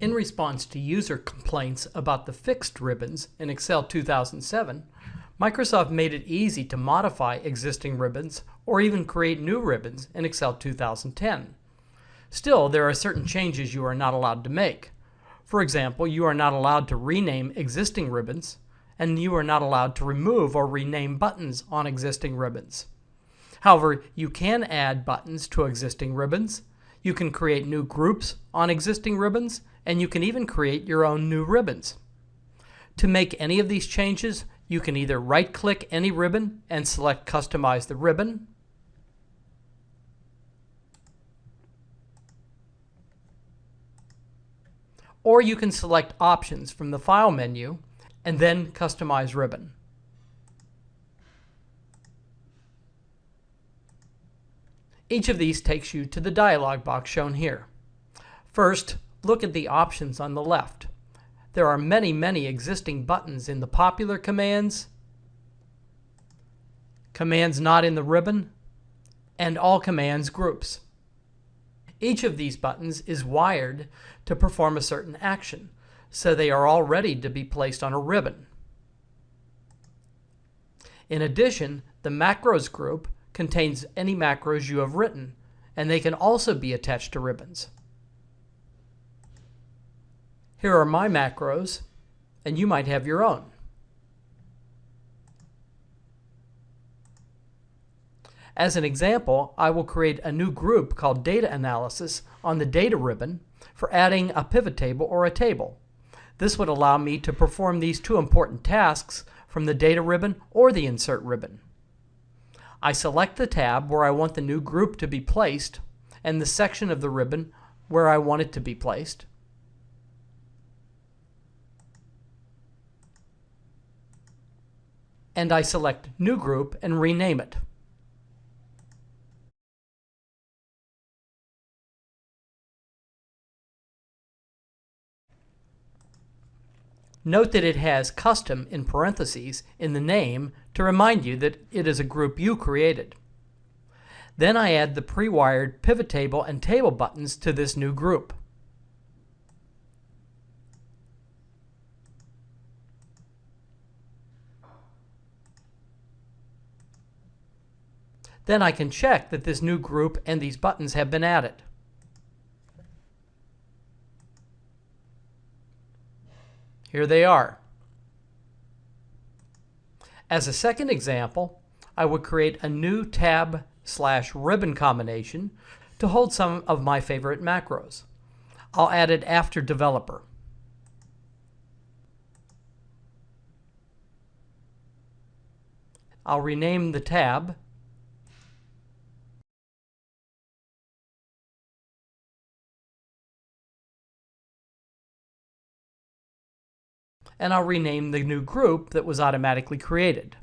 In response to user complaints about the fixed ribbons in Excel 2007, Microsoft made it easy to modify existing ribbons or even create new ribbons in Excel 2010. Still, there are certain changes you are not allowed to make. For example, you are not allowed to rename existing ribbons, and you are not allowed to remove or rename buttons on existing ribbons. However, you can add buttons to existing ribbons, you can create new groups on existing ribbons, and you can even create your own new ribbons. To make any of these changes, you can either right-click any ribbon and select Customize the Ribbon, or you can select Options from the File menu and then Customize Ribbon. Each of these takes you to the dialog box shown here. First, look at the options on the left. There are many existing buttons in the popular commands, commands not in the ribbon, and all commands groups. Each of these buttons is wired to perform a certain action, so they are all ready to be placed on a ribbon. In addition, the macros group contains any macros you have written, and they can also be attached to ribbons. Here are my macros, and you might have your own. As an example, I will create a new group called Data Analysis on the Data ribbon for adding a pivot table or a table. This would allow me to perform these two important tasks from the Data ribbon or the Insert ribbon. I select the tab where I want the new group to be placed and the section of the ribbon where I want it to be placed. And I select New Group and rename it. Note that it has Custom in parentheses in the name to remind you that it is a group you created. Then I add the pre-wired pivot table and table buttons to this new group. Then I can check that this new group and these buttons have been added. Here they are. As a second example, I would create a new tab/ribbon combination to hold some of my favorite macros. I'll add it after Developer. I'll rename the tab and I'll rename the new group that was automatically created.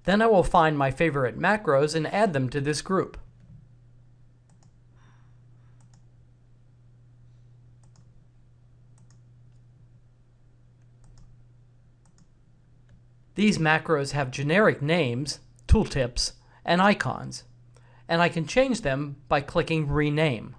Then I will find my favorite macros and add them to this group. These macros have generic names, tooltips, and icons, and I can change them by clicking Rename.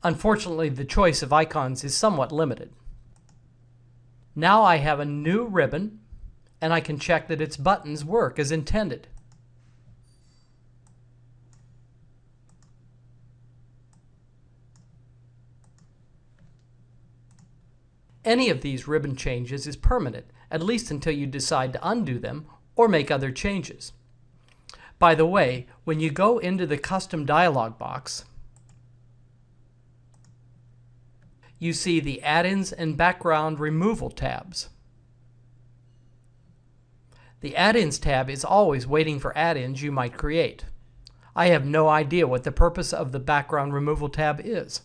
Unfortunately, the choice of icons is somewhat limited. Now I have a new ribbon, and I can check that its buttons work as intended. Any of these ribbon changes is permanent, at least until you decide to undo them or make other changes. By the way, when you go into the Custom dialog box, you see the Add-ins and Background Removal tabs. The Add-ins tab is always waiting for add-ins you might create. I have no idea what the purpose of the Background Removal tab is.